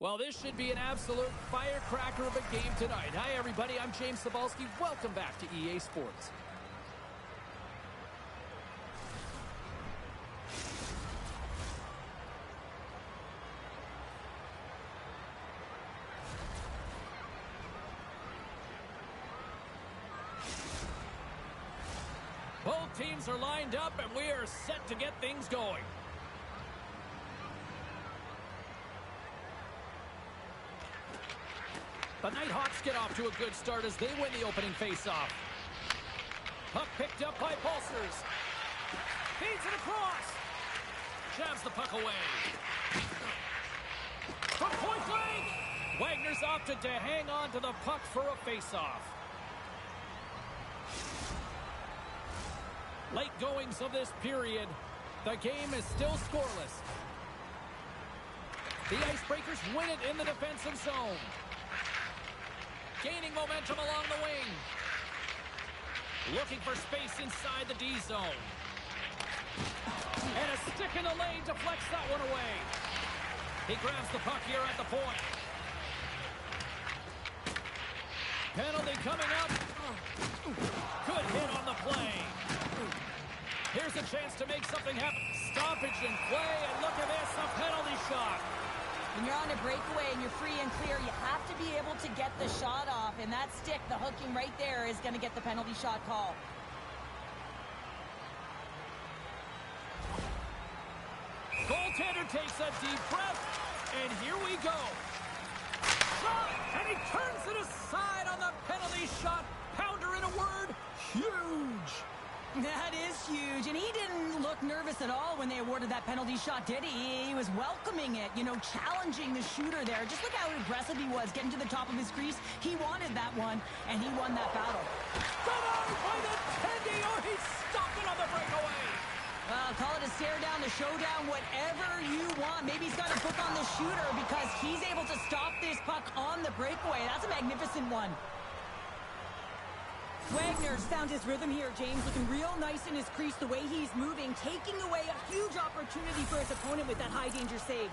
Well, this should be an absolute firecracker of a game tonight. Hi, everybody. I'm James Cebulski. Welcome back to EA Sports. Both teams are lined up, and we are set to get things going. The Nighthawks get off to a good start as they win the opening faceoff. Puck picked up by Pulsers. Feeds it across. Jabs the puck away. From point blank. Wagner's opted to hang on to the puck for a faceoff. Late goings of this period. The game is still scoreless. The Icebreakers win it in the defensive zone. Gaining momentum along the wing. Looking for space inside the D zone. And a stick in the lane deflects that one away. He grabs the puck here at the point. Penalty coming up. Good hit on the play. Here's a chance to make something happen. Stoppage in play, and look at this, a penalty shot. When you're on a breakaway and you're free and clear, you have to be able to get the shot off. And that stick, the hooking right there, is going to get the penalty shot call. Goaltender takes a deep breath, and here we go. Shot, and he turns it aside on the penalty shot. Pounder, in a word, huge. That is huge, and he didn't look nervous at all when they awarded that penalty shot, did he? He was welcoming it, you know, challenging the shooter there. Just look how aggressive he was, getting to the top of his crease. He wanted that one, and he won that battle. Denied by the Tendy, or he stopped it on the breakaway. Call it a stare down, a showdown, whatever you want. Maybe he's got a book on the shooter because he's able to stop this puck on the breakaway. That's a magnificent one. Wagner's found his rhythm here, James, looking real nice in his crease, the way he's moving, taking away a huge opportunity for his opponent with that high-danger save.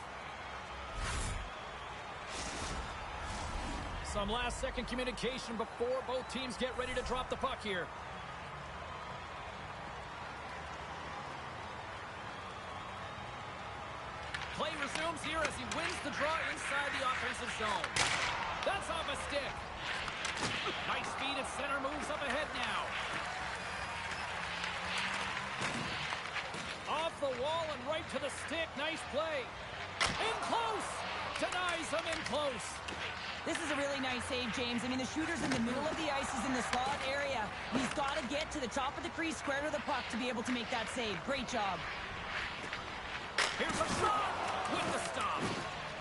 Some last-second communication before both teams get ready to drop the puck here. Play resumes here as he wins the draw inside the offensive zone. That's off a stick. Nice speed at center, moves up ahead now. Off the wall and right to the stick. Nice play. In close. Denies him in close. This is a really nice save, James. I mean, the shooter's in the middle of the ice. He's in the slot area. He's got to get to the top of the crease, square to the puck to be able to make that save. Great job. Here's a shot with the stop.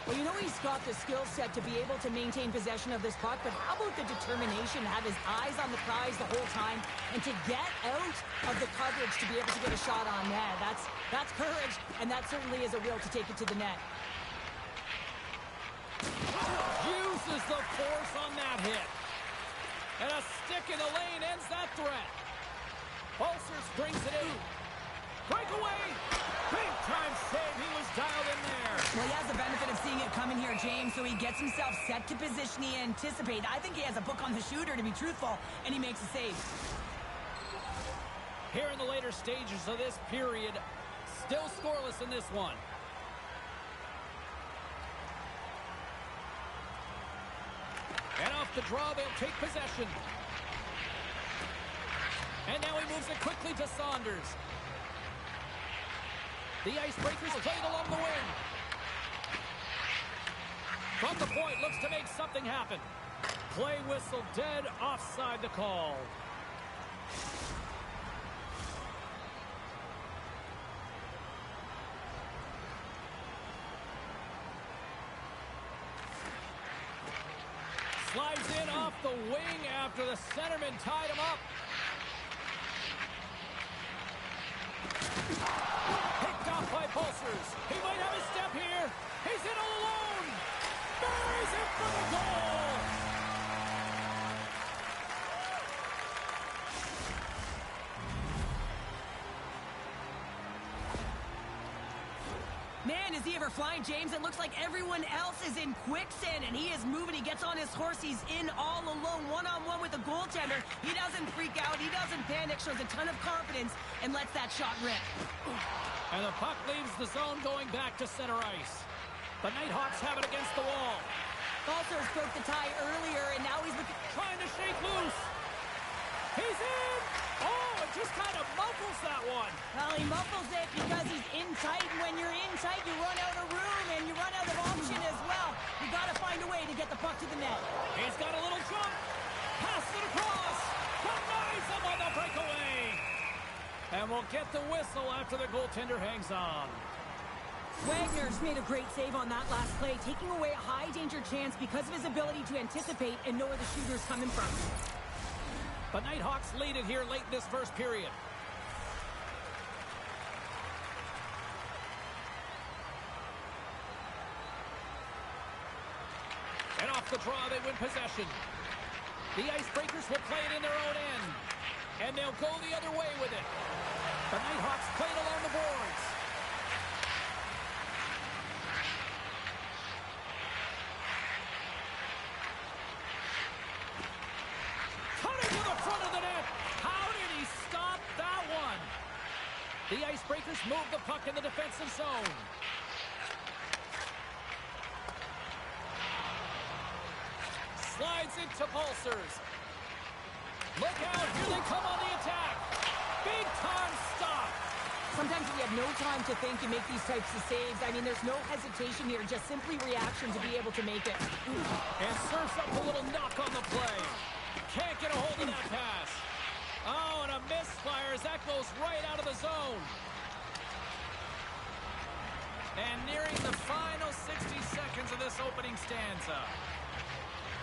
Well, you know he's got the skill set to be able to maintain possession of this puck, but how about the determination to have his eyes on the prize the whole time and to get out of the coverage to be able to get a shot on net? That's courage, and that certainly is a will to take it to the net. Uses the force on that hit. And a stick in the lane ends that threat. Pulsers brings it in. Breakaway. Big time save. He was dialed in there. Well, he has the benefit of seeing it coming here, James, so he gets himself set to position he anticipates. I think he has a book on the shooter, to be truthful, and he makes a save. Here in the later stages of this period, still scoreless in this one. And off the draw, they'll take possession. And now he moves it quickly to Saunders. The Icebreakers played along the wing. From the point, looks to make something happen. Play whistle dead, offside the call. Slides in off the wing after the centerman tied him up. Picked off by Pulsers. He might have a step here. He's in all alone. Buries it for the goal. Man, is he ever flying, James? It looks like everyone else is in quicksand, and he is moving. He gets on his horse. He's in all alone, one-on-one with the goaltender. He doesn't freak out. He doesn't panic. Shows a ton of confidence and lets that shot rip. And the puck leaves the zone going back to center ice. The Nighthawks have it against the wall. Balsers broke the tie earlier, and now he's looking... Trying to shake loose. He's in! Oh, it just kind of muffles that one. Well, he muffles it because he's in tight, and when you're in tight, you run out of room, and you run out of option as well. You got to find a way to get the puck to the net. He's got a little jump. Pass it across. Denies him on the breakaway. And we'll get the whistle after the goaltender hangs on. Wagner's made a great save on that last play, taking away a high-danger chance because of his ability to anticipate and know where the shooter's coming from. The Nighthawks lead it here late in this first period. And off the draw, they win possession. The Icebreakers will play it in their own end. And they'll go the other way with it. The Nighthawks play it along the boards. Cutting to the front of the net. How did he stop that one? The Icebreakers move the puck in the defensive zone. Slides into Pulsers. Look out, here they come on the attack. Big time stop. Sometimes if you have no time to think, you make these types of saves. I mean, there's no hesitation here, just simply reaction to be able to make it. And surfs up a little knock on the play. Can't get a hold of that pass. Oh, and a misfire as that goes right out of the zone. And nearing the final 60 seconds of this opening stanza.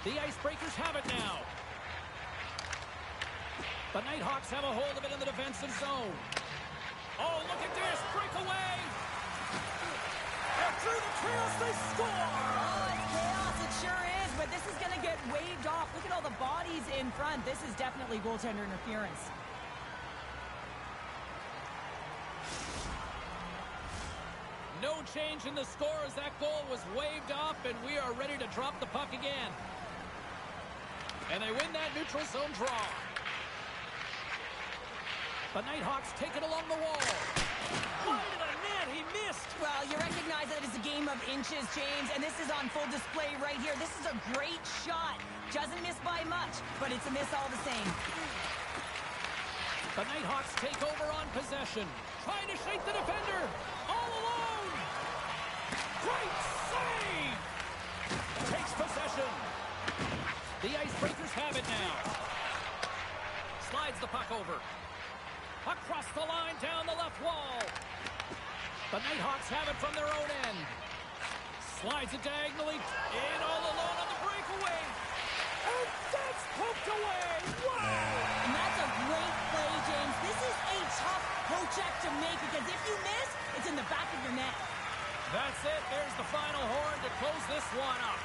The Icebreakers have it now. The Nighthawks have a hold of it in the defensive zone. Oh, look at this. Breakaway. And through the chaos, they score. Oh, it's chaos. It sure is, but this is going to get waved off. Look at all the bodies in front. This is definitely goaltender interference. No change in the score as that goal was waved off, and we are ready to drop the puck again. And they win that neutral zone draw. The Nighthawks take it along the wall. Wide of the net, he missed. Well, you recognize that it's a game of inches, James, and this is on full display right here. This is a great shot. Doesn't miss by much, but it's a miss all the same. The Nighthawks take over on possession. Trying to shake the defender. All alone. Great save. Takes possession. The Icebreakers have it now. Slides the puck over. Across the line, down the left wall. The Nighthawks have it from their own end. Slides it diagonally. In all alone on the breakaway. And that's poked away. Wow! And that's a great play, James. This is a tough poke-check to make because if you miss, it's in the back of your net. That's it. There's the final horn to close this one up.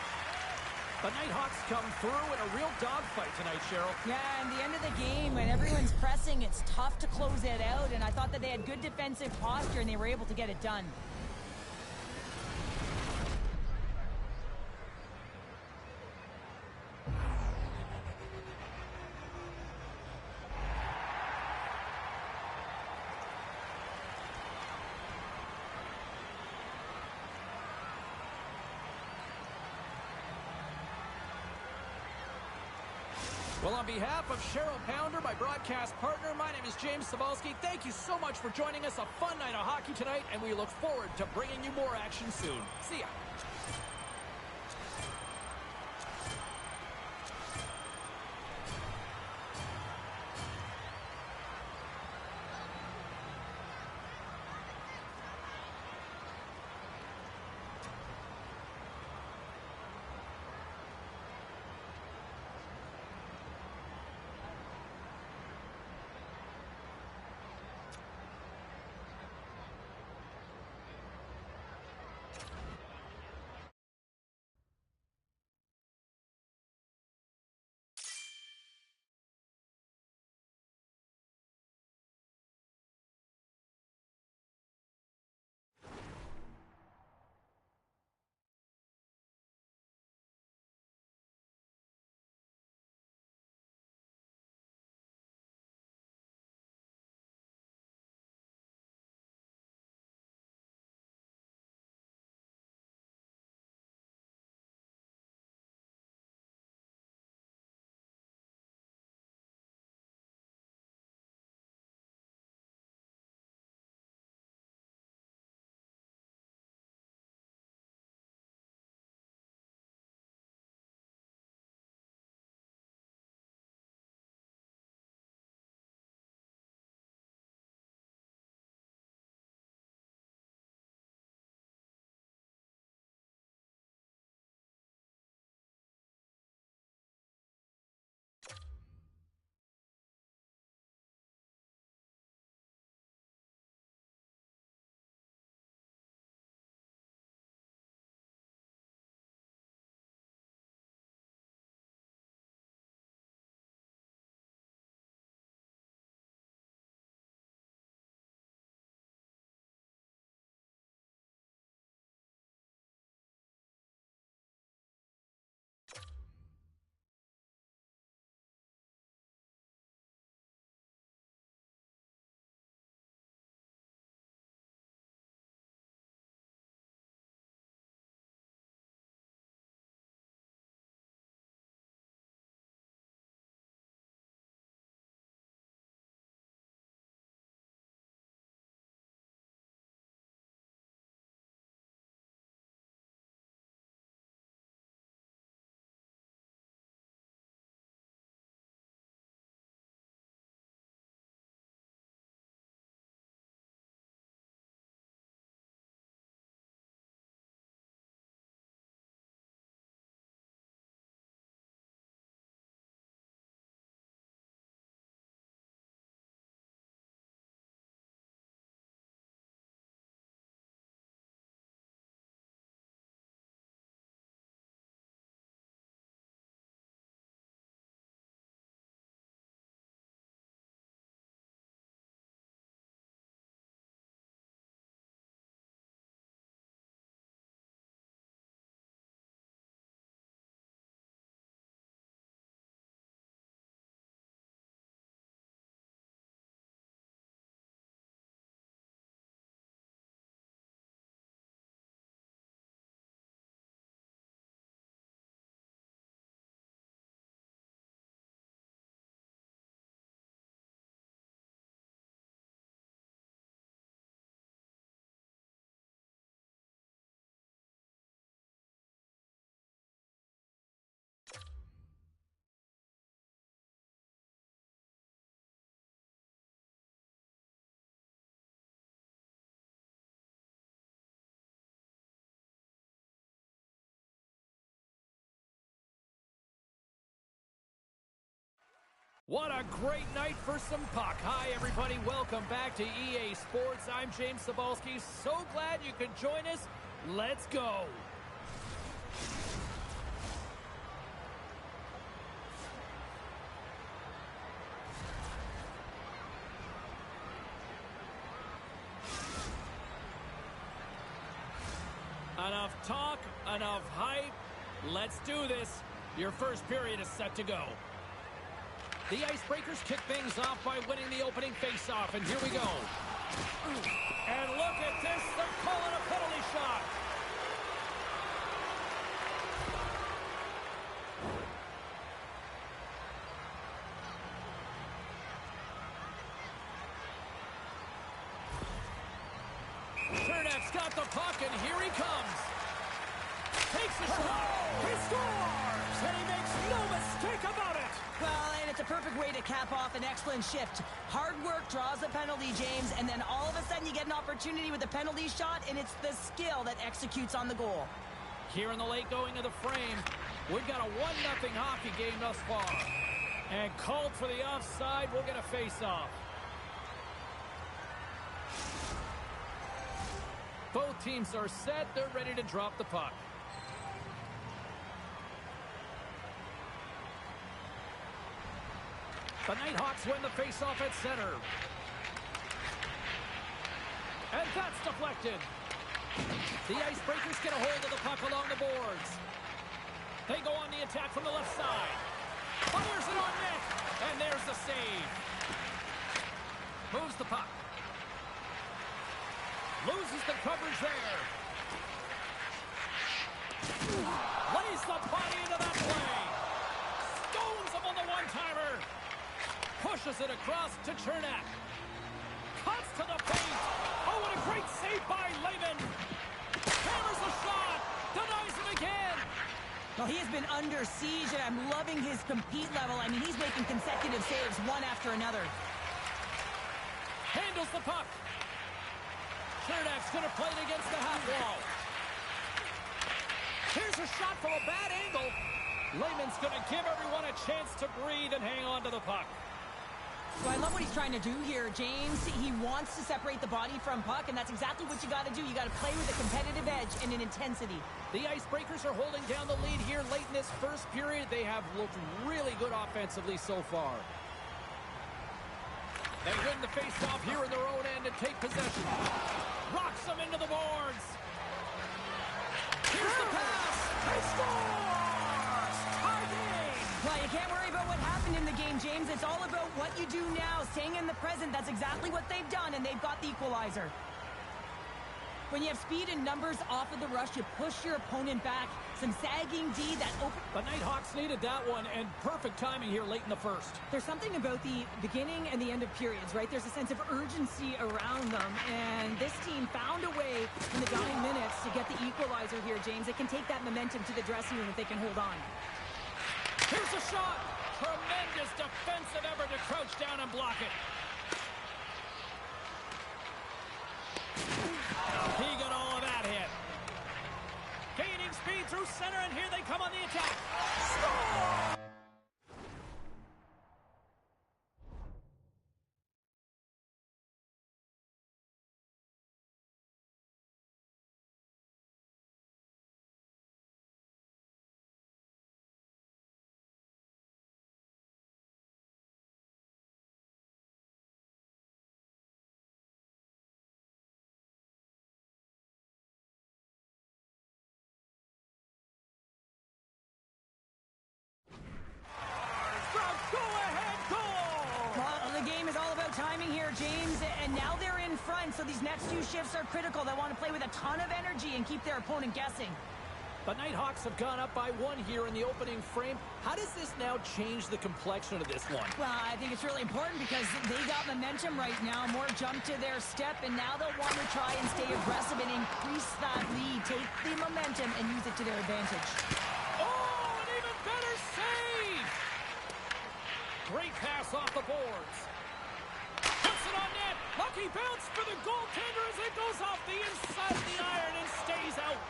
The Nighthawks come through in a real dogfight tonight, Cheryl. Yeah, and the end of the game, when everyone's pressing, it's tough to close it out, and I thought that they had good defensive posture, and they were able to get it done. Well, on behalf of Cheryl Pounder, my broadcast partner, my name is James Cebulski. Thank you so much for joining us. A fun night of hockey tonight, and we look forward to bringing you more action soon. See ya. What a great night for some puck. Hi, everybody. Welcome back to EA Sports. I'm James Cebulski. So glad you could join us. Let's go. Enough talk, enough hype. Let's do this. Your first period is set to go. The Icebreakers kick things off by winning the opening faceoff, and here we go. And look at this, they're calling a penalty shot. Chernak's got the puck, and here he comes. Takes a shot. He scores, and he makes no mistake about it. Well, and it's a perfect way to cap off an excellent shift. Hard work draws a penalty, James, and then all of a sudden you get an opportunity with a penalty shot, and it's the skill that executes on the goal. Here in the late going of the frame, we've got a 1-0 hockey game thus far. And called for the offside, we'll get a face-off. Both teams are set. They're ready to drop the puck. The Nighthawks win the face-off at center. And that's deflected. The Icebreakers get a hold of the puck along the boards. They go on the attack from the left side. Fires it on net. And there's the save. Moves the puck. Loses the coverage there. Lays the body into that play. Stones him on the one-timer. Pushes it across to Chernak. Cuts to the paint. Oh, what a great save by Lehman. Hammers the shot. Denies him again. Well, he has been under siege, and I'm loving his compete level. I mean, he's making consecutive saves one after another. Handles the puck. Chernak's going to play it against the half wall. Here's a shot from a bad angle. Lehman's going to give everyone a chance to breathe and hang on to the puck. So I love what he's trying to do here, James. He wants to separate the body from puck, and that's exactly what you got to do. You got to play with a competitive edge and an intensity. The Icebreakers are holding down the lead here late in this first period. They have looked really good offensively so far. They win the face-off here in their own end and take possession. Rocks them into the boards. Here's the pass. He scores! Tie game! Well, you can't worry about what happened in the game, James. It's all about what you do now, staying in the present. That's exactly what they've done, and they've got the equalizer. When you have speed and numbers off of the rush, you push your opponent back. Some sagging D that open... The Nighthawks needed that one, and perfect timing here late in the first. There's something about the beginning and the end of periods, right? There's a sense of urgency around them, and this team found a way in the dying minutes to get the equalizer here, James. It can take that momentum to the dressing room if they can hold on. Here's a shot. Tremendous defensive effort to crouch down and block it. He got all of that hit. Gaining speed through center, and here they come on the attack. Score! Timing here, James, and now they're in front, so these next two shifts are critical. They want to play with a ton of energy and keep their opponent guessing. The Nighthawks have gone up by one here in the opening frame. How does this now change the complexion of this one? Well, I think it's really important because they got momentum right now, more jump to their step, and now they'll want to try and stay aggressive and increase that lead, take the momentum, and use it to their advantage. Oh, an even better save! Great pass off the boards. Puts it on net. Lucky bounce for the goaltender as it goes off the inside of the iron and stays out.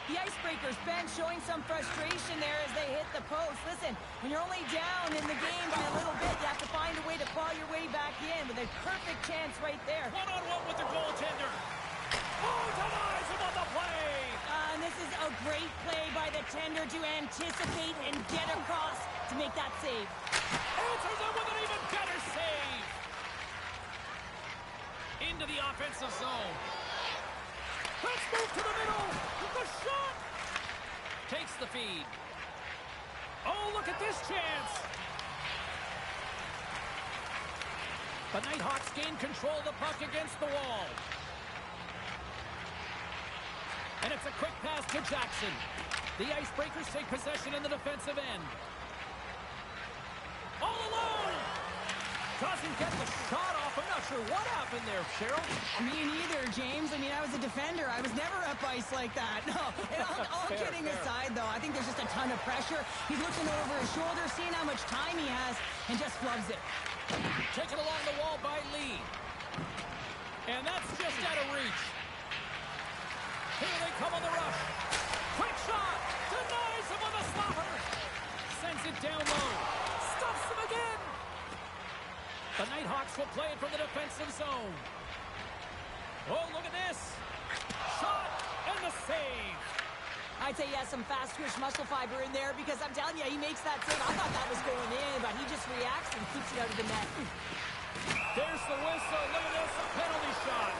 The Icebreakers bench showing some frustration there as they hit the post. Listen, when you're only down in the game by a little bit, you have to find a way to claw your way back in with a perfect chance right there. One-on-one with the goaltender. Oh, denies him on the play. And this is a great play by the tender to anticipate and get across to make that save. Answers it with an even better save. Into the offensive zone. Let's move to the middle. The shot. Takes the feed. Oh, look at this chance. The Nighthawks gain control of the puck against the wall. And it's a quick pass to Jackson. The Icebreakers take possession in the defensive end. All alone. Doesn't get the shot off. I'm not sure what happened there, Cheryl. Me neither, James. I mean, I was a defender. I was never up ice like that. No, and all kidding aside, though, I think there's just a ton of pressure. He's looking over his shoulder, seeing how much time he has, and just flubs it. Taken along the wall by Lee. And that's just out of reach. Here they come on the rush. Quick shot. Denies him on the slapper. Sends it down low. Stops him again. The Nighthawks will play it from the defensive zone. Oh, look at this. Shot and the save. I'd say he has some fast twitch muscle fiber in there because I'm telling you, he makes that save. I thought that was going in, but he just reacts and keeps it out of the net. There's the whistle. Look at this, a penalty shot.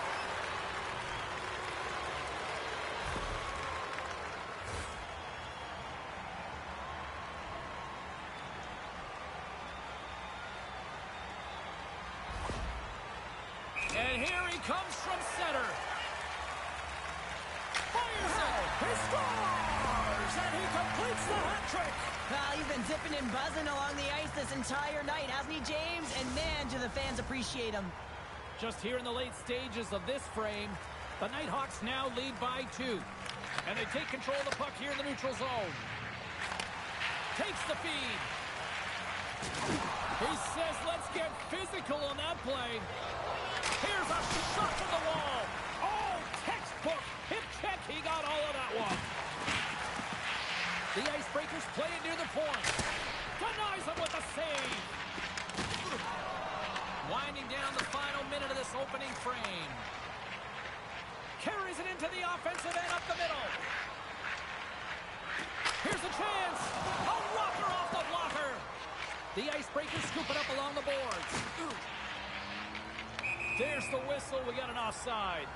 And here he comes from center. Fires it. He scores! And he completes the hat trick. Well, he's been zipping and buzzing along the ice this entire night, hasn't he, James? And man, do the fans appreciate him. Just here in the late stages of this frame, the Nighthawks now lead by 2. And they take control of the puck here in the neutral zone. Takes the feed. He says, let's get physical on that play. Here's a shot from the wall. Oh, textbook. Hip check. He got all of that one. The Icebreakers play it near the point. Denies him with a save. Winding down the final minute of this opening frame. Carries it into the offensive end up the middle. Here's a chance. A rocker off the blocker. The Icebreakers scoop it up along the boards. There's the whistle. We got an offside.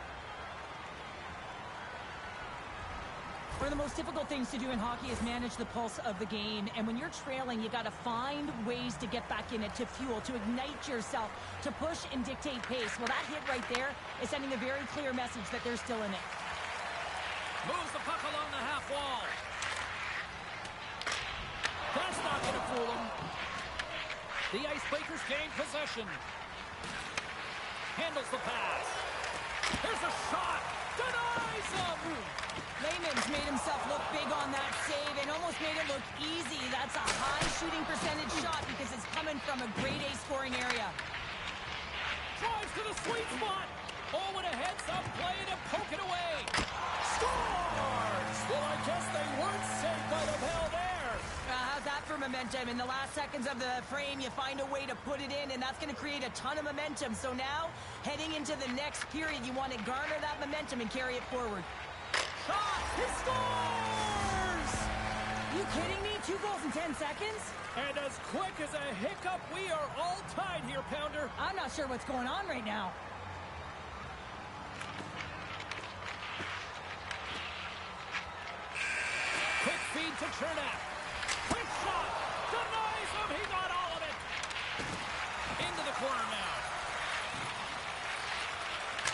One of the most difficult things to do in hockey is manage the pulse of the game. And when you're trailing, you got to find ways to get back in it, to fuel, to ignite yourself, to push and dictate pace. Well, that hit right there is sending a very clear message that they're still in it. Moves the puck along the half wall. That's not going to fool him. The Icebreakers gain possession. Handles the pass. Here's a shot. Denies him. Lehman's made himself look big on that save and almost made it look easy. That's a high shooting percentage shot because it's coming from a grade A scoring area. Drives to the sweet spot. Oh, with a heads-up play to poke it away. Scores! Well, I guess they weren't safe by the bell there. How's that for momentum? In the last seconds of the frame, you find a way to put it in, and that's going to create a ton of momentum. So now, heading into the next period, you want to garner that momentum and carry it forward. Shot! He scores! You kidding me? 2 goals in 10 seconds? And as quick as a hiccup, we are all tied here, Pounder. I'm not sure what's going on right now. Quick feed to Chernak. Quick shot! Denies him! He got all of it! Into the corner now.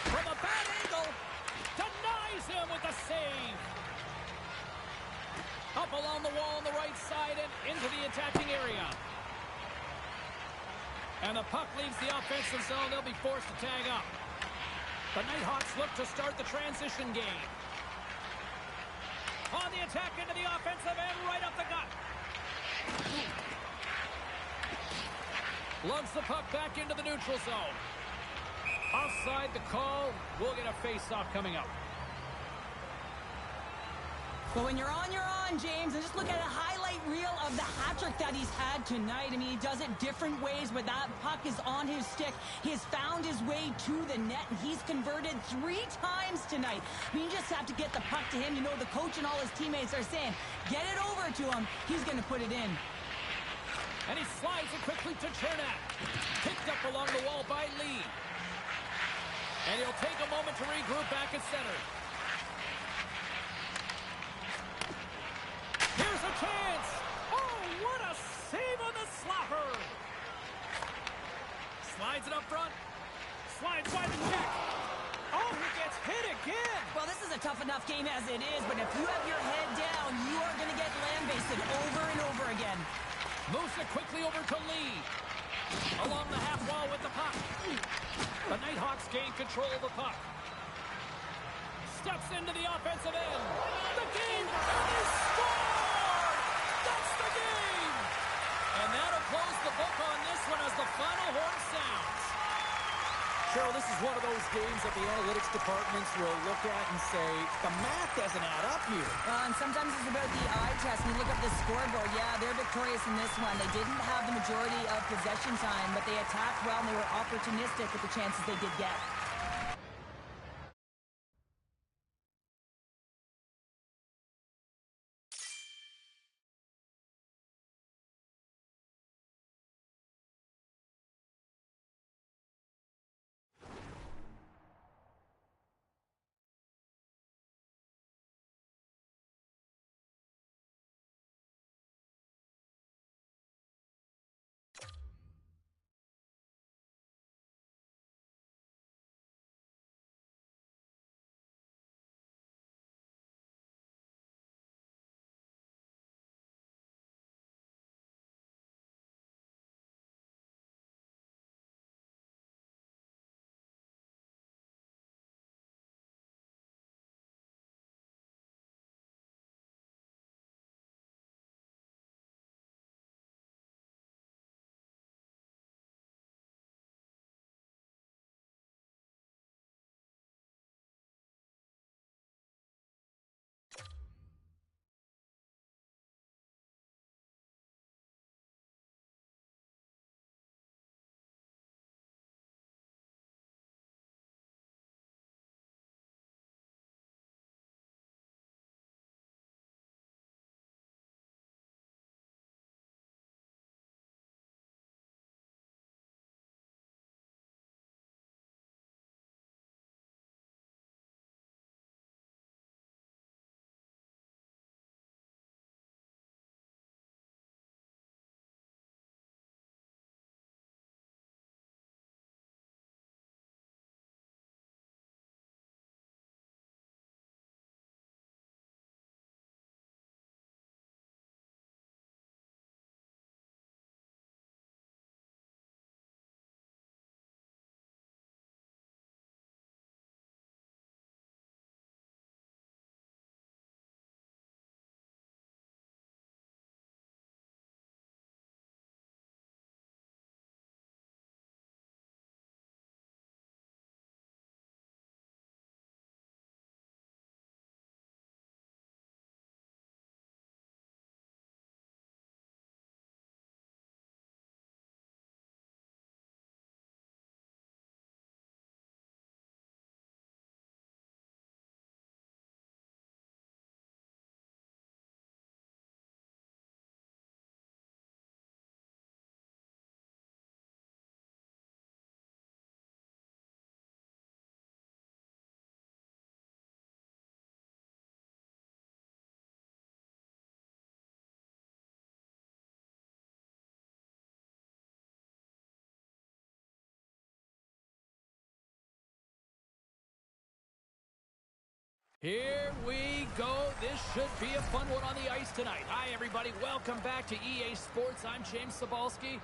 From a bad angle. Denies him with the save. Up along the wall on the right side and into the attacking area. And the puck leaves the offensive zone. They'll be forced to tag up. The Nighthawks look to start the transition game. On the attack into the offensive end, right up the gut. Lugs the puck back into the neutral zone. Offside the call. We'll get a face-off coming up. But when you're on, James. And just look at a highlight reel of the hat trick that he's had tonight. I mean, he does it different ways, but that puck is on his stick. He has found his way to the net, and he's converted 3 times tonight. I mean, you just have to get the puck to him. You know, the coach and all his teammates are saying, get it over to him. He's going to put it in. And he slides it quickly to Chernak. Picked up along the wall by Lee. And he'll take a moment to regroup back at center. Here's a chance. Oh, what a save on the slapper. Slides it up front. Slides by the check. Oh, he gets hit again. Well, this is a tough enough game as it is, but if you have your head down, you are going to get lambasted over and over again. Moves it quickly over to Lee. Along the half wall with the puck. The Nighthawks gain control of the puck. Steps into the offensive end. The game is scored! That's the game! And that'll close the book on this one as the final horn sounds. Cheryl, this is one of those games that the analytics departments will look at and say, the math doesn't add up here. And sometimes it's about the eye test. When you look at the scoreboard, yeah, they're victorious in this one. They didn't have the majority of possession time, but they attacked well, and they were opportunistic with the chances they did get. Here we go. This should be a fun one on the ice tonight. Hi, everybody. Welcome back to EA Sports. I'm James Cybulski.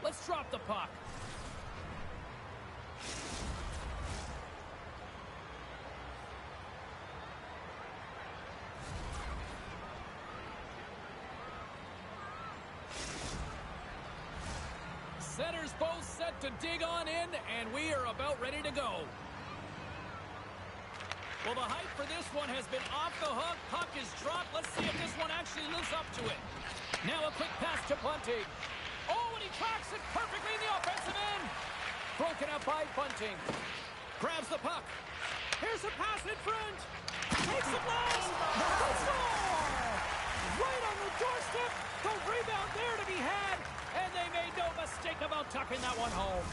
Let's drop the puck. Center's both set to dig on in, and we are about ready to go. Well, the hype for this one has been off the hook. Puck is dropped. Let's see if this one actually lives up to it. Now a quick pass to Bunting. Oh, and he tracks it perfectly in the offensive end. Broken up by Bunting. Grabs the puck. Here's a pass in front. Takes the blast. The score! Right on the doorstep. The rebound there to be had. And they made no mistake about tucking that one home.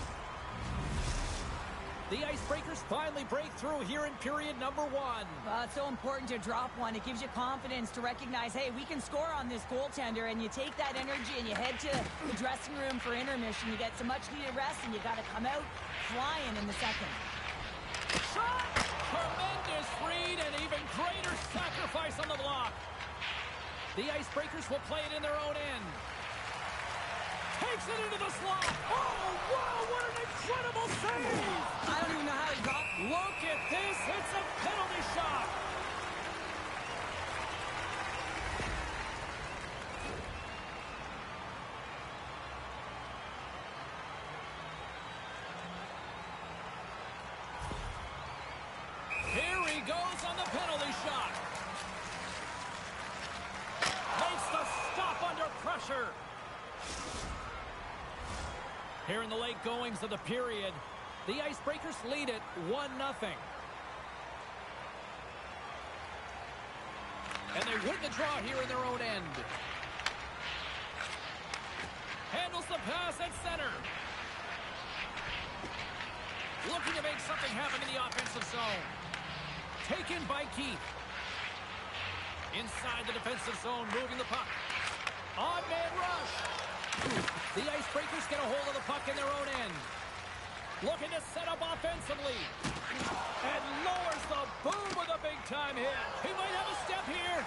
The Icebreakers finally break through here in period number 1. It's so important to drop one. It gives you confidence to recognize, hey, we can score on this goaltender, and you take that energy and you head to the dressing room for intermission. You get some much-needed rest, and you got to come out flying in the second. Shot! Tremendous read and even greater sacrifice on the block. The Icebreakers will play it in their own end. Takes it into the slot. Oh, wow, what an incredible save! I don't even know how he got. Look at this. It's a penalty shot. Here he goes on the penalty shot. Makes the stop under pressure. Here in the late goings of the period, the Icebreakers lead it 1-0. And they win the draw here in their own end. Handles the pass at center. Looking to make something happen in the offensive zone. Taken by Keith. Inside the defensive zone, moving the puck. Odd man rush. The Icebreakers get a hold of the puck in their own end. Looking to set up offensively. And lowers the boom with a big-time hit. He might have a step here.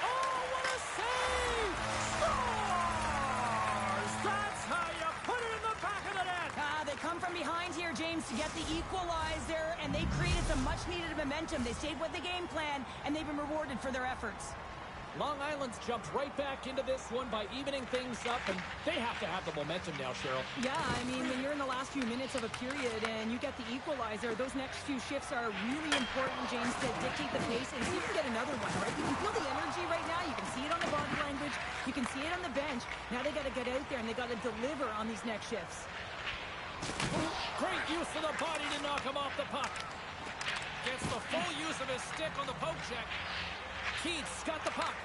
Oh, what a save! Scores! That's how you put it in the back of the net. They come from behind here, James, to get the equalizer, and they created some much-needed momentum. They stayed with the game plan, and they've been rewarded for their efforts. Long Island's jumped right back into this one by evening things up, and they have to have the momentum now, Cheryl. Yeah, I mean, when you're in the last few minutes of a period and you get the equalizer, those next few shifts are really important, James, to dictate the pace and see if you can get another one, right? You can feel the energy right now. You can see it on the body language. You can see it on the bench. Now they got to get out there, and they got to deliver on these next shifts. Great use of the body to knock him off the puck. Gets the full use of his stick on the poke check. Keith's got the puck.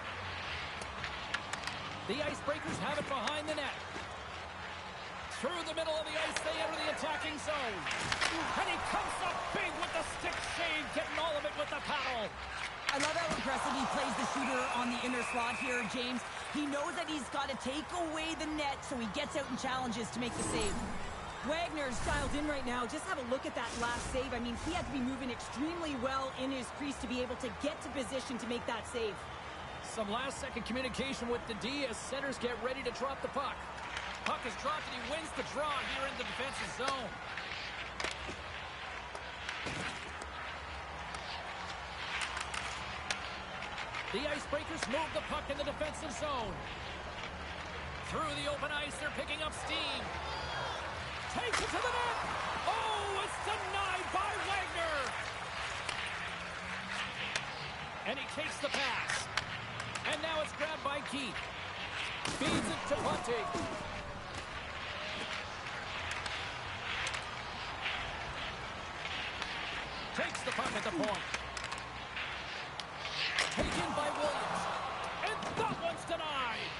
The Icebreakers have it behind the net. Through the middle of the ice, they enter the attacking zone. And he comes up big with the stick shave, getting all of it with the paddle. I love how impressive he plays the shooter on the inner slot here, James. He knows that he's got to take away the net, so he gets out and challenges to make the save. Wagner's dialed in right now. Just have a look at that last save. I mean, he had to be moving extremely well in his crease to be able to get to position to make that save. Some last-second communication with the D as centers get ready to drop the puck. Puck is dropped and he wins the draw here in the defensive zone. The Icebreakers move the puck in the defensive zone. Through the open ice, they're picking up steam. Takes it to the net. Oh, it's denied by Wagner. And he takes the pass. And now it's grabbed by Keith. Feeds it to Bunting. Takes the puck at the point. Taken by Williams. And that one's denied.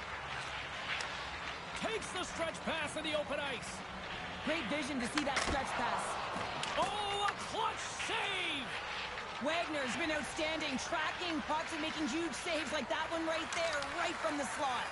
Takes the stretch pass in the open ice. Great vision to see that stretch pass. Oh, a clutch save! Wagner's been outstanding, tracking pucks and making huge saves like that one right there, right from the slot.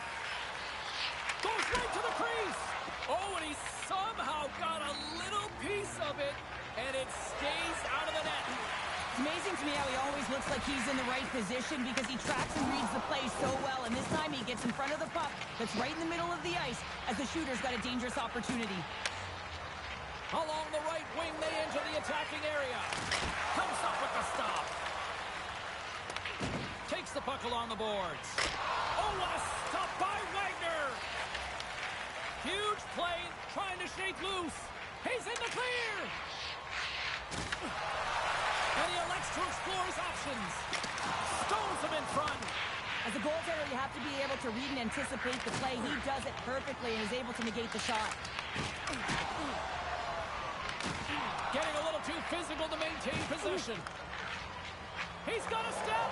Goes right to the crease. Oh, and he somehow got a little piece of it, and it stays out of the net. It's amazing to me how he always looks like he's in the right position because he tracks and reads the play so well, and this time he gets in front of the puck that's right in the middle of the ice as the shooter's got a dangerous opportunity. Along the right wing, they enter the attacking area. Comes up with the stop. Takes the puck along the boards. Oh, what a stop by Wagner. Huge play, trying to shake loose. He's in the clear. And he elects to to explore his options. Stones him in front. As a goaltender, you have to be able to read and anticipate the play. He does it perfectly and is able to negate the shot. Getting a little too physical to maintain possession. He's got a step.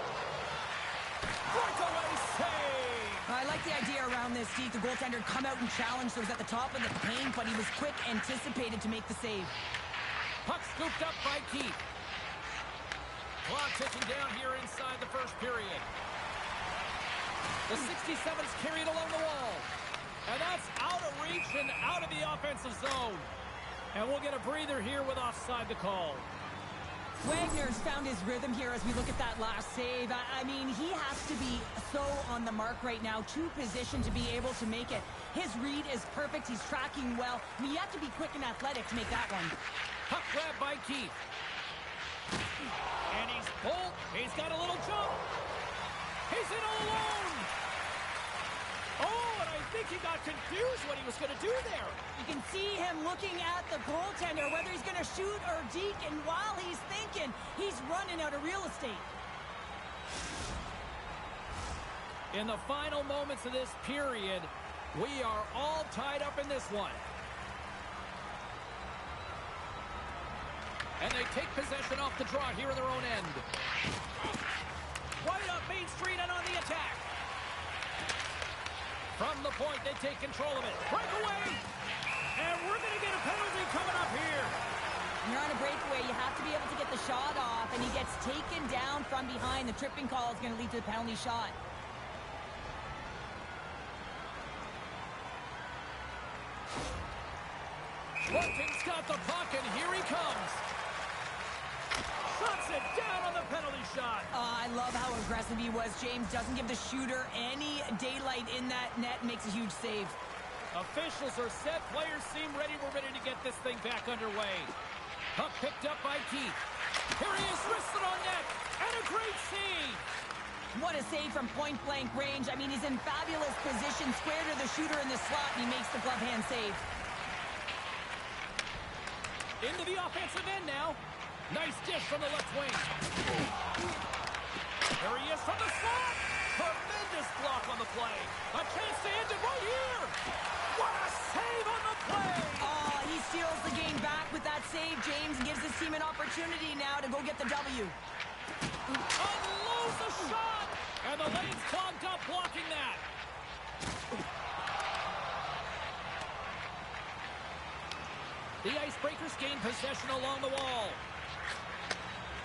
Breakaway save. I like the idea around this, Steve. The goaltender come out and challenge those at the top of the paint, but he was quick, anticipated to make the save. Puck scooped up by Keith. Clock ticking down here inside the first period. The 67's carried along the wall. And that's out of reach and out of the offensive zone. And we'll get a breather here with offside the call. Wagner's found his rhythm here as we look at that last save. I mean, he has to be so on the mark right now, to position to be able to make it. His read is perfect. He's tracking well. I mean, you have to be quick and athletic to make that one. Puck grab by Keith. And he's pulled. He's got a little jump. He's in all alone. Oh, and I think he got confused what he was going to do there. You can see him looking at the goaltender, whether he's going to shoot or deke, and while he's thinking, he's running out of real estate. In the final moments of this period, we are all tied up in this one. And they take possession off the draw here in their own end. Right up Main Street and on the attack. From the point, they take control of it. Breakaway! And we're going to get a penalty coming up here. When you're on a breakaway, you have to be able to get the shot off, and he gets taken down from behind. The tripping call is going to lead to the penalty shot. Bunting's got the puck, and here he comes. Shuts it down on the penalty shot. I love how aggressive he was. James doesn't give the shooter any daylight in that net, makes a huge save. Officials are set. Players seem ready. We're ready to get this thing back underway. Puck picked up by Keith. Here he is, wristed on net. And a great save. What a save from point-blank range. I mean, he's in fabulous position, square to the shooter in the slot, and he makes the glove hand save. Into the offensive end now. Nice dish from the left wing. There he is from the slot. Tremendous block on the play. A chance to end it right here. What a save on the play. Oh, he steals the game back with that save, James, and gives his team an opportunity now to go get the W. Unloads the shot. And the lane's clogged up blocking that. The Icebreakers gain possession along the wall.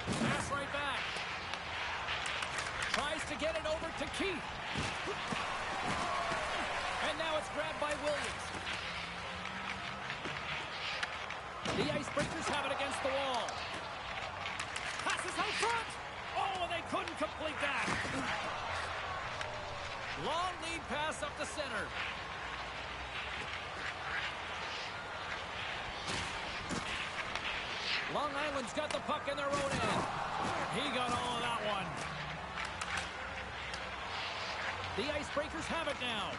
Pass right back. Tries to get it over to Keith. And now it's grabbed by Williams. The Icebreakers have it against the wall. Passes out front. Oh, and they couldn't complete that. Long lead pass up the center. Long Island's got the puck in their own end. He got all of that one. The Icebreakers have it now.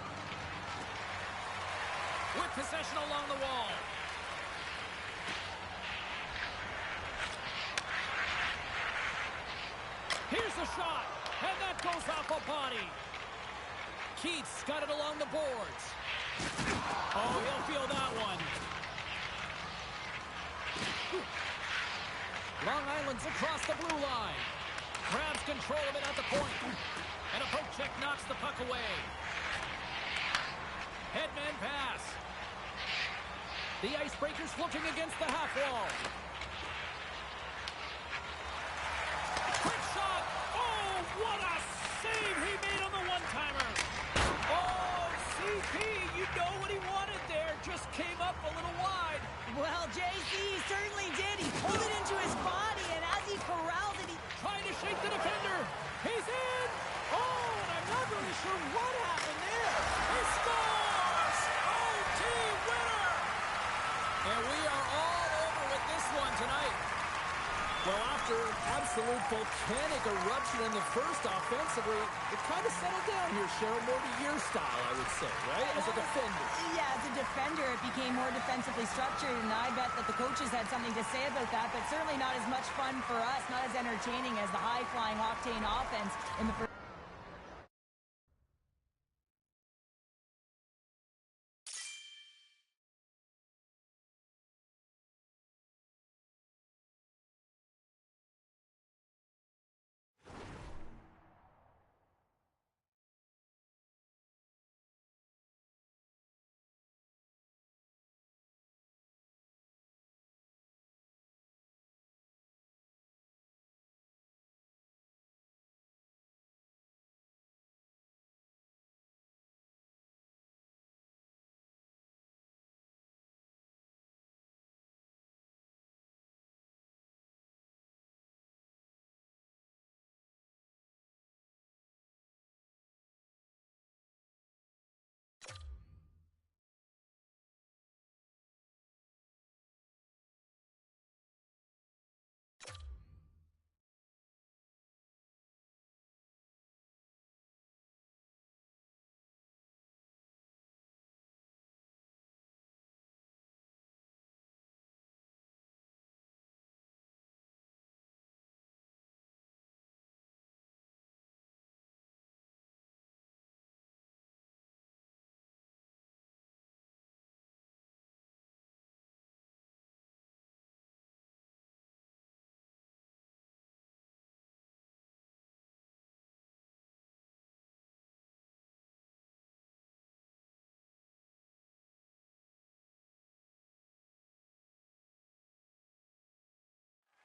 With possession along the wall. Here's the shot. And that goes off a body. Keith's got it along the boards. Oh, he'll feel that one. Long Island's across the blue line. Grabs control of it at the point. And a poke check knocks the puck away. Headman pass. The Icebreakers looking against the half wall. Quick shot. Oh, what a save he made on the one-timer. Oh, CP, you know what he wanted there. Just came up a little wide. Well, JC certainly did. He pulled it into his body, and as he corralled it, he... Trying to shake the defender. He's in. Oh, and I'm not really sure what happened there. He scores! OT winner! And we are all over with this one. absolute volcanic eruption in the first offensively. It kind of settled down here, Cheryl, more to your style, I would say, right? As a defender. Yeah, as a defender, it became more defensively structured, and I bet that the coaches had something to say about that, but certainly not as much fun for us, not as entertaining as the high-flying octane offense in the first.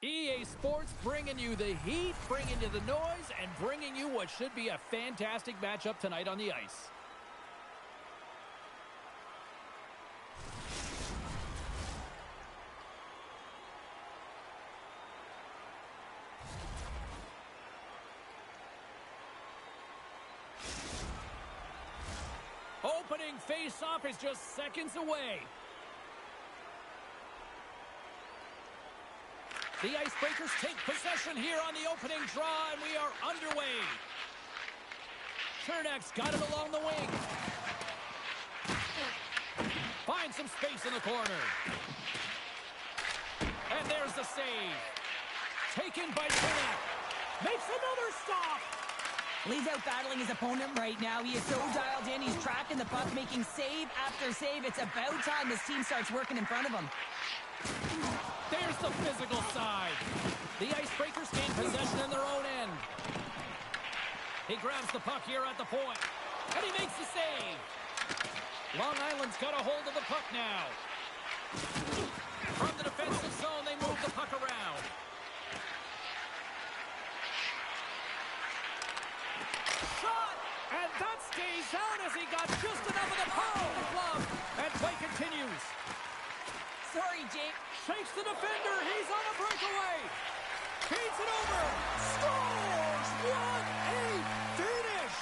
EA Sports bringing you the heat, bringing you the noise, and bringing you what should be a fantastic matchup tonight on the ice. Opening face-off is just seconds away. The Icebreakers take possession here on the opening draw, and we are underway. Chernak's got it along the wing. Finds some space in the corner. And there's the save. Taken by Chernak. Makes another stop. He's out battling his opponent right now. He is so dialed in. He's tracking the puck, making save after save. It's about time this team starts working in front of him. There's the physical side. The Icebreakers gain possession in their own end. He grabs the puck here at the point. And he makes the save. Long Island's got a hold of the puck now. From the defensive zone, they move the puck around. Shot! And that stays out as he got just enough of the puck in the glove. And play continues. Sorry, Jake. Shakes the defender. He's on a breakaway. Feeds it over. Scores! What a finish!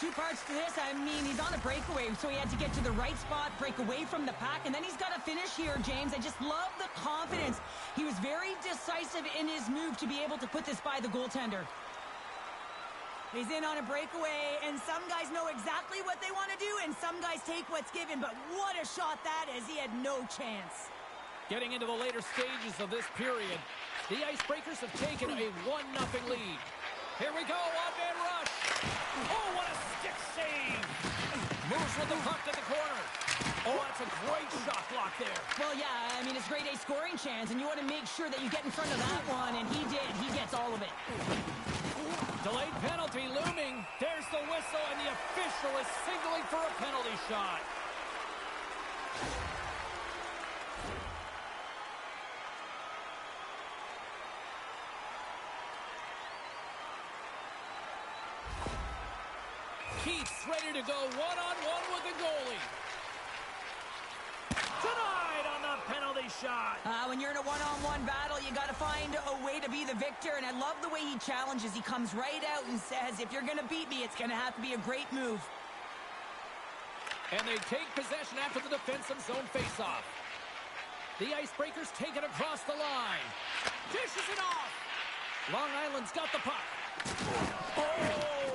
Two parts to this. I mean, he's on a breakaway, so he had to get to the right spot, break away from the pack, and then he's got to finish here, James. I just love the confidence. He was very decisive in his move to be able to put this by the goaltender. He's in on a breakaway, and some guys know exactly what they want to do, and some guys take what's given, but what a shot that is. He had no chance. Getting into the later stages of this period, the Icebreakers have taken a 1-0 lead. Here we go, one-man rush. Oh, what a stick save. Moves with the puck to the corner. Oh, that's a great shot block there. Well, yeah, I mean, it's grade A scoring chance, and you want to make sure that you get in front of that one, and he did. He gets all of it. Delayed penalty looming. There's the whistle, and the official is signaling for a penalty shot. Keith's ready to go one-on-one with the goalie. Denied on the penalty shot. When you're in a one-on-one battle, you got to find a way to be the victor, and I love the way he challenges. He comes right out and says, if you're going to beat me, it's going to have to be a great move. And they take possession after the defensive zone faceoff. The Icebreakers take it across the line. Dishes it off. Long Island's got the puck. Oh,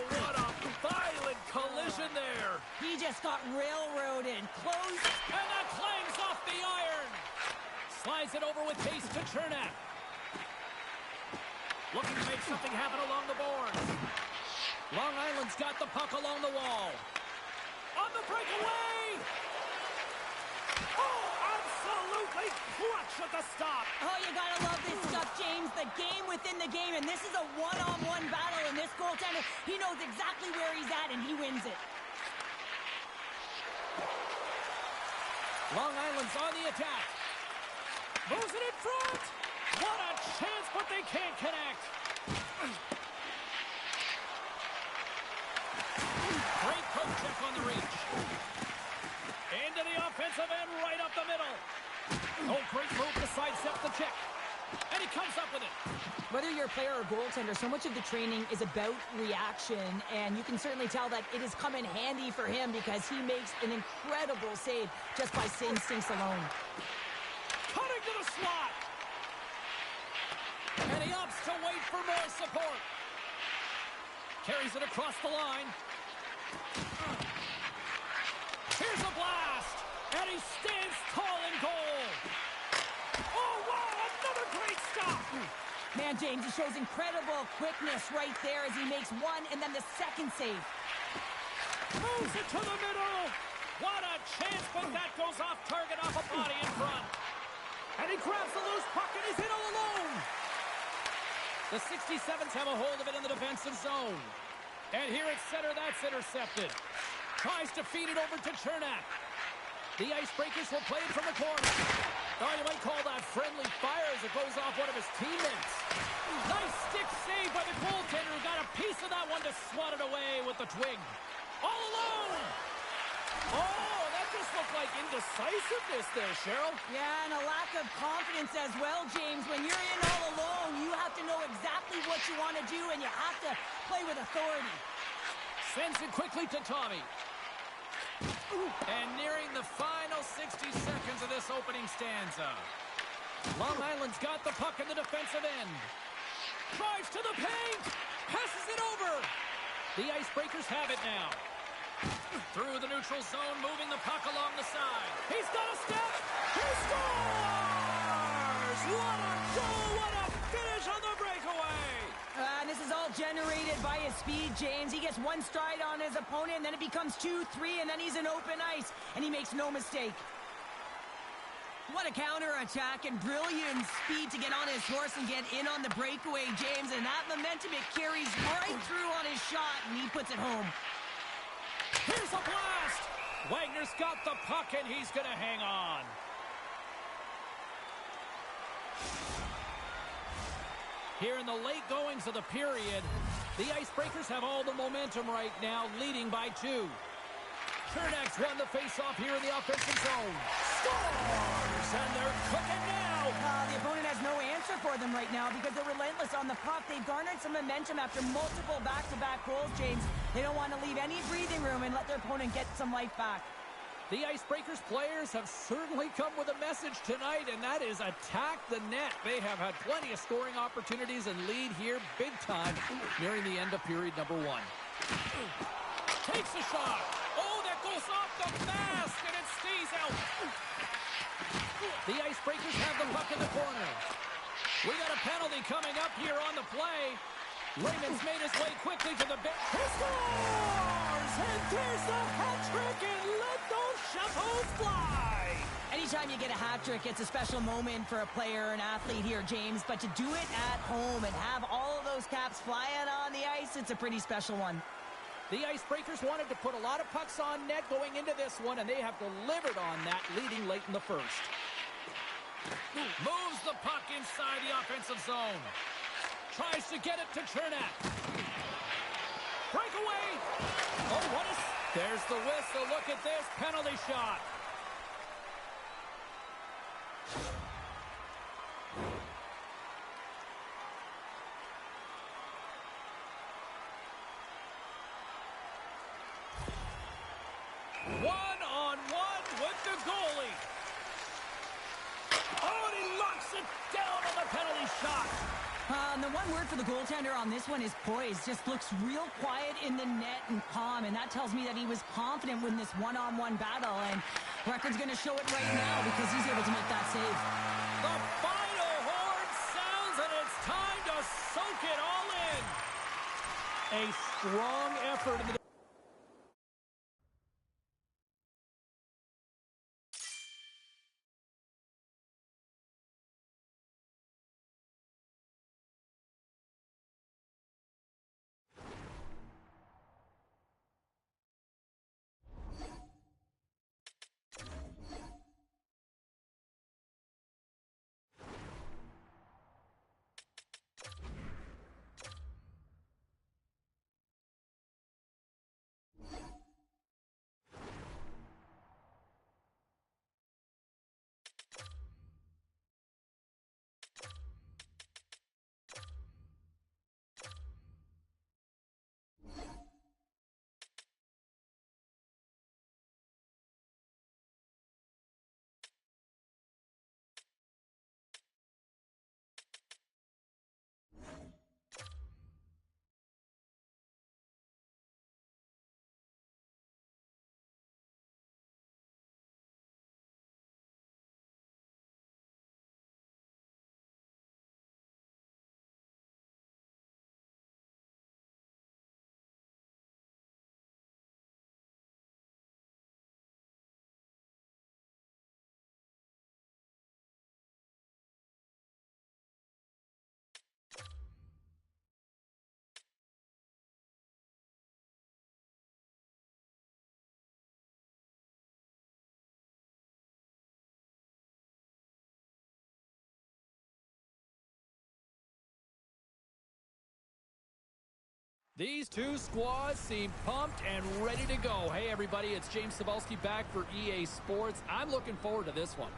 what a violent collision there. He just got railroaded. Close. And that clangs off the iron. Slides it over with pace to Chernak. Looking to make something happen along the boards. Long Island's got the puck along the wall. On the breakaway. Oh, absolutely clutch at the stop. Oh, you gotta love this stuff, James. The game within the game, and this is a one-on-one battle, and this goaltender, he knows exactly where he's at, and he wins it. Long Island's on the attack. Moves it in front. What a chance, but they can't connect. Great poke check on the reach. Into the offensive end, right up the middle. Oh, great move to sidestep the check. And he comes up with it. Whether you're a player or goaltender, so much of the training is about reaction, and you can certainly tell that it has come in handy for him because he makes an incredible save just by instincts alone. Cutting to the slot. And he opts to wait for more support. Carries it across the line. Here's a blast. And he stands tall in goal. Oh, wow, another great stop. Man, James, he shows incredible quickness right there as he makes one and then the second save. Moves it to the middle. What a chance, but that goes off target off a body in front. And he grabs the loose puck and he's in all alone. The 67s have a hold of it in the defensive zone. And here at center, that's intercepted. Tries to feed it over to Chernak. The Icebreakers will play it from the corner. Oh, you might call that friendly fire as it goes off one of his teammates. Nice stick save by the goaltender who got a piece of that one to swat it away with the twig. All alone! Oh, that just looked like indecisiveness there, Cheryl. Yeah, and a lack of confidence as well, James. When you're in all alone, you have to know exactly what you want to do, and you have to play with authority. Sends it quickly to Tommy. And nearing the final 60 seconds of this opening stanza. Long Island's got the puck in the defensive end. Drives to the paint. Passes it over. The Icebreakers have it now. Through the neutral zone, moving the puck along the side. He's got a step. He scores! What a goal! What a finish on the breakaway! And this is all generated by his speed, James. He gets one stride on his opponent, and then it becomes 2, 3, and then he's in open ice, and he makes no mistake. What a counterattack and brilliant speed to get on his horse and get in on the breakaway, James. And that momentum, it carries right through on his shot, and he puts it home. Here's a blast! Wagner's got the puck, and he's going to hang on. Here in the late goings of the period, the Icebreakers have all the momentum right now, leading by 2. Chernak's won the face-off here in the offensive zone. Scores! And they're cooking now! The opponent has no answer for them right now because they're relentless on the puck. They've garnered some momentum after multiple back-to-back goals, James. They don't want to leave any breathing room and let their opponent get some life back. The Icebreakers players have certainly come with a message tonight, and that is attack the net. They have had plenty of scoring opportunities and lead here big time nearing the end of period number 1. Takes a shot. Oh, that goes off the mask, and it stays out. The Icebreakers have the puck in the corner. We got a penalty coming up here on the play. Raymond's made his way quickly to the bench. He scores! And there's the hat trick, and let those shuttles fly! Anytime you get a hat trick, it's a special moment for a player, an athlete here, James. But to do it at home and have all of those caps flying on the ice, it's a pretty special one. The Icebreakers wanted to put a lot of pucks on net going into this one, and they have delivered on that, leading late in the first. Moves the puck inside the offensive zone. Tries to get it to Chernak. Breakaway. Oh, what is... There's the whistle. Look at this penalty shot. One-on-one with the goalie. Oh, and he locks it down on the penalty shot. And the one word for the goaltender on this one is poise. Just looks real quiet in the net and calm, and that tells me that he was confident in this one-on-one battle, and record's going to show it right now because he's able to make that save. The final horn sounds, and it's time to soak it all in. A strong effort in the These two squads seem pumped and ready to go. Hey, everybody, it's James Cybulski back for EA Sports. I'm looking forward to this one.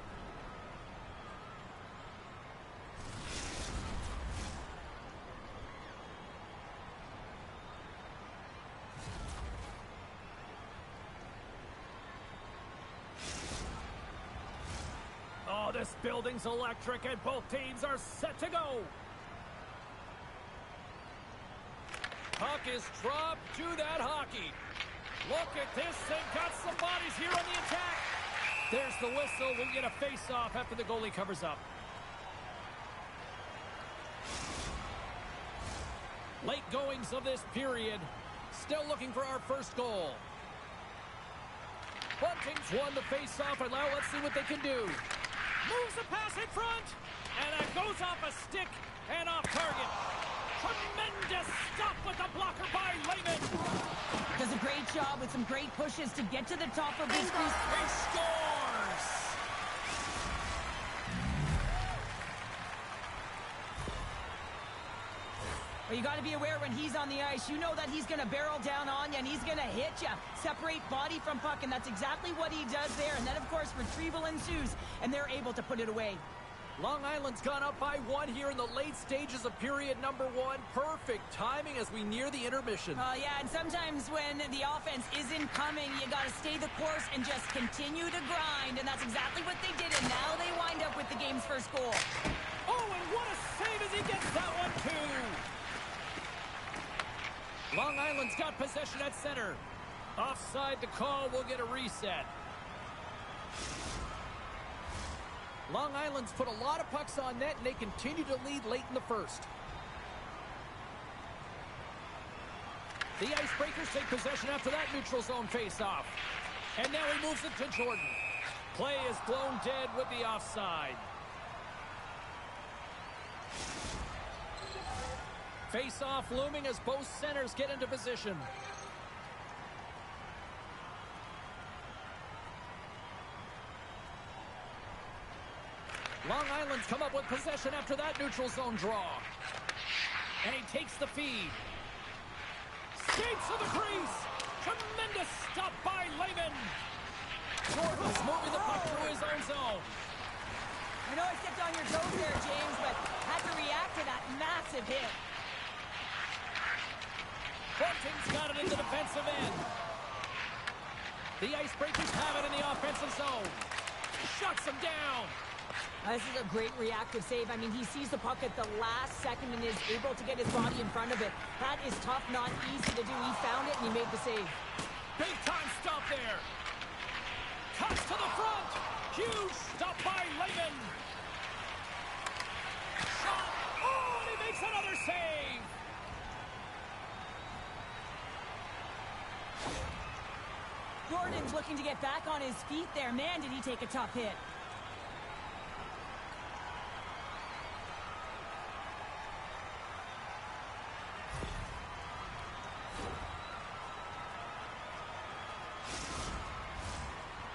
Oh, this building's electric, and both teams are set to go. Puck is dropped to that hockey. Look at this. They've got some bodies here on the attack. There's the whistle. We'll get a face-off after the goalie covers up. Late goings of this period. Still looking for our first goal. One team's won the face-off, and now let's see what they can do. Moves the pass in front, and it goes off a stick and off target. Tremendous stop with the blocker by Lehman. Does a great job with some great pushes to get to the top of this crease. He scores! Well, you got to be aware when he's on the ice. You know that he's going to barrel down on you, and he's going to hit you. Separate body from puck, and that's exactly what he does there. And then, of course, retrieval ensues, and they're able to put it away. Long Island's gone up by one here in the late stages of period number one. Perfect timing as we near the intermission. Yeah, and sometimes when the offense isn't coming, you got to stay the course and just continue to grind, and that's exactly what they did, and now they wind up with the game's first goal. Oh, and what a save as he gets that one, too. Long Island's got possession at center. Offside the call, we'll get a reset. Long Island's put a lot of pucks on net, and they continue to lead late in the first. The Icebreakers take possession after that neutral zone face-off. And now he moves it to Jordan. Play is blown dead with the offside. Face-off looming as both centers get into position. Long Island's come up with possession after that neutral zone draw. And he takes the feed. Skates to the crease. Tremendous stop by Lehman. Jordan's moving the puck through his own zone. I know I stepped on your toes there, James, but had to react to that massive hit. Bunting's got it in the defensive end. The Icebreakers have it in the offensive zone. Shuts him down. This is a great reactive save. I mean, he sees the puck at the last second and is able to get his body in front of it. That is tough, not easy to do. He found it, and he made the save. Big time stop there. Cuts to the front. Huge stop by Lehman. Shot. Oh, and he makes another save. Gordon's looking to get back on his feet there. Man, did he take a tough hit.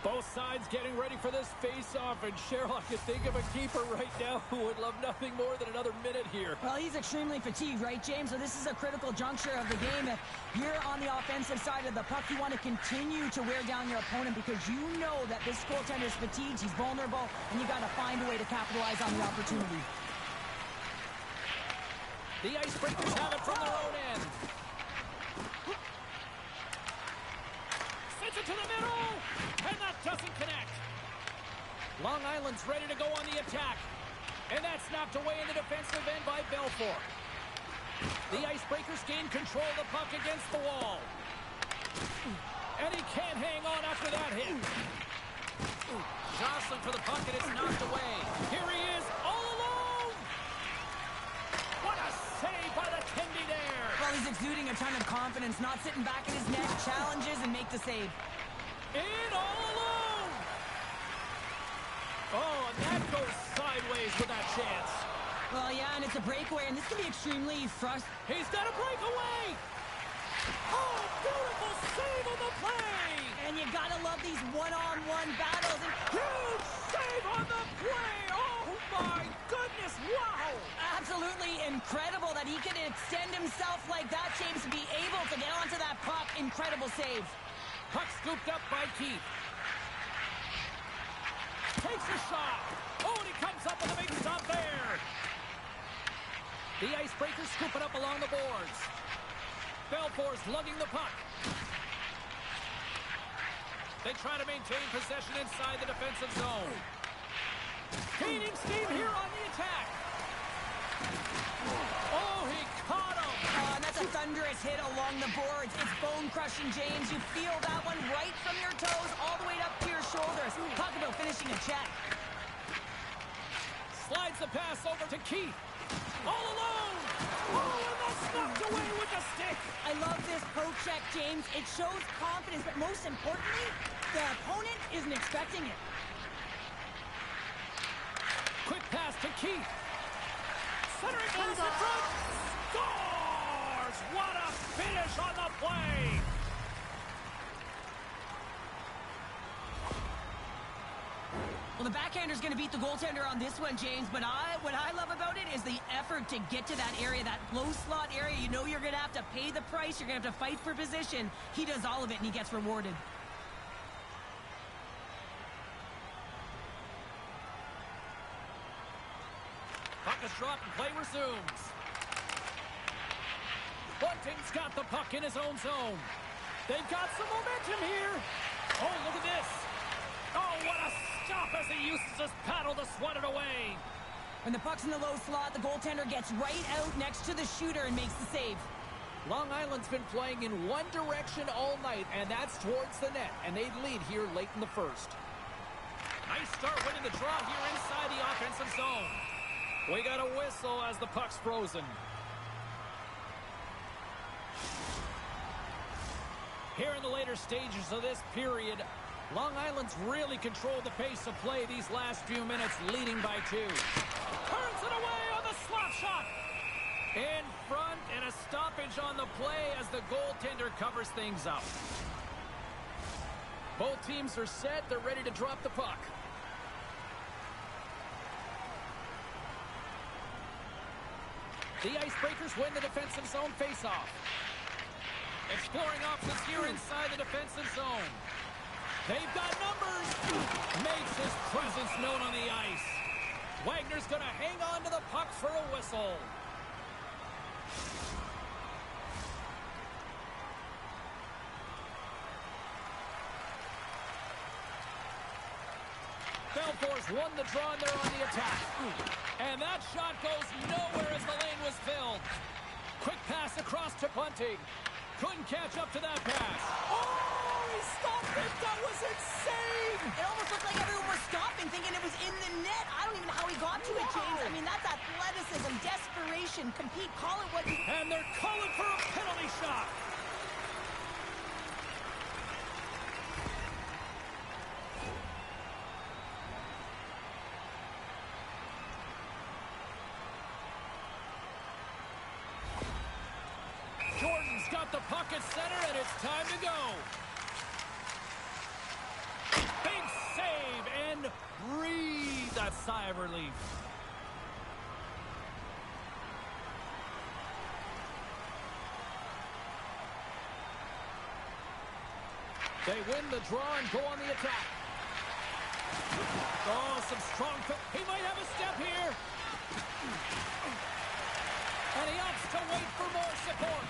Both sides getting ready for this face-off, and Cheryl, I can think of a keeper right now who would love nothing more than another minute here. Well, he's extremely fatigued, right, James? So this is a critical juncture of the game. If you're on the offensive side of the puck, you want to continue to wear down your opponent because you know that this goaltender is fatigued, he's vulnerable, and you got to find a way to capitalize on the opportunity. The Icebreakers have it from their own end. Sends it to the middle, and that doesn't connect. Long Island's ready to go on the attack, and that's knocked away in the defensive end by Belfour. The Icebreakers gain control of the puck against the wall, and he can't hang on after that hit. Jostling for the puck, and it's knocked away. Here he is, all alone. What a save by the Tendy there. Well, he's exuding a ton of confidence, not sitting back in his net, challenges and make the save. In all alone. Oh, and that goes sideways with that chance. Well, yeah, and it's a breakaway, and this can be extremely frustrating. He's got a breakaway. Oh, beautiful save on the play. And you gotta love these one-on-one battles. And Huge save on the play. Oh, my goodness. Wow. absolutely incredible that he can extend himself like that, James, to be able to get onto that puck. Incredible save. Puck scooped up by Keith. Takes a shot. Oh, and he comes up with a big stop there. The Icebreakers scoop it up along the boards. Belfour's lugging the puck. They try to maintain possession inside the defensive zone. Gaining steam here on the attack. Oh, he caught him. And that's a thunderous hit along the boards. It's bone-crushing, James. You feel that one right from your toes all the way up to your shoulders. Talk about finishing a check. Slides the pass over to Keith. All alone. Oh, and that's knocked away with the stick. I love this poke check, James. It shows confidence, but most importantly, the opponent isn't expecting it. Quick pass to Keith. Centering pass in front. Scores! What a finish on the play. Well, the backhander's going to beat the goaltender on this one, James, but what I love about it is the effort to get to that area, that low slot area. You know you're going to have to pay the price. You're going to have to fight for position. He does all of it, and he gets rewarded. Puck is dropped and play resumes. Bunting's got the puck in his own zone. They've got some momentum here. Oh, look at this. Oh, what a stop as he uses his paddle to swat it away. When the puck's in the low slot, the goaltender gets right out next to the shooter and makes the save. Long Island's been playing in one direction all night, and that's towards the net, and they lead here late in the first. Nice start winning the draw here inside the offensive zone. We got a whistle as the puck's frozen. Here in the later stages of this period, Long Island's really controlled the pace of play these last few minutes, leading by 2. Turns it away on the slap shot. In front, and a stoppage on the play as the goaltender covers things up. Both teams are set. They're ready to drop the puck. The Icebreakers win the defensive zone faceoff. Exploring options here inside the defensive zone. They've got numbers. Makes his presence known on the ice. Wagner's going to hang on to the puck for a whistle. The Force won the draw, and they're on the attack. And that shot goes nowhere as the lane was filled. Quick pass across to Bunting. Couldn't catch up to that pass. Oh, he stopped it. That was insane. It almost looked like everyone was stopping, thinking it was in the net. I don't even know how he got to it, James. I mean, that's athleticism, desperation. Compete, call it what you... And they're calling for a penalty shot. Jordan's got the puck at center, and it's time to go. Big save, and breathe that sigh of relief. They win the draw and go on the attack. Oh, some strong... He might have a step here. And he opts to wait for more support.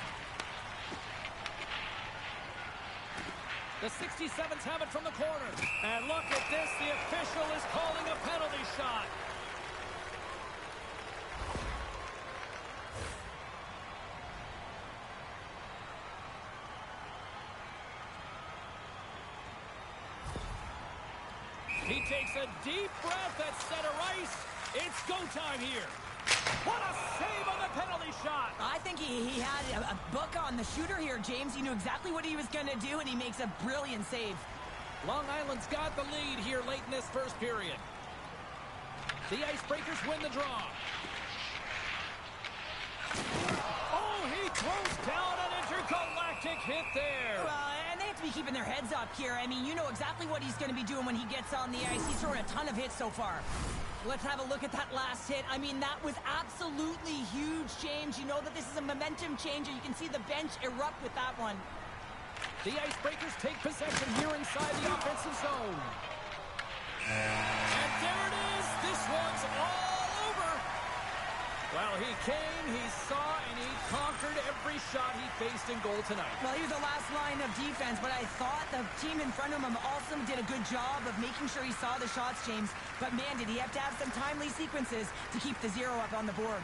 The 67s have it from the corner. And look at this. The official is calling a penalty shot. He takes a deep breath at center ice. It's go time here. What a save on the penalty shot. I think he had a book on the shooter here, James. He knew exactly what he was going to do, and he makes a brilliant save. Long Island's got the lead here late in this first period. The Icebreakers win the draw. Oh, he throws down an intergalactic hit there. And they have to be keeping their heads up here. I mean, you know exactly what he's going to be doing when he gets on the ice. He's throwing a ton of hits so far. Let's have a look at that last hit. I mean, that was absolutely huge, James. You know that this is a momentum changer. You can see the bench erupt with that one. The Icebreakers take possession here inside the offensive zone. And there it is. This one's all over. Well, he came, he saw, and he conquered every shot he faced in goal tonight. Well, he was the last line of defense, but I thought the team in front of him also did a good job of making sure he saw the shots, James. But, man, did he have to have some timely sequences to keep the zero up on the board.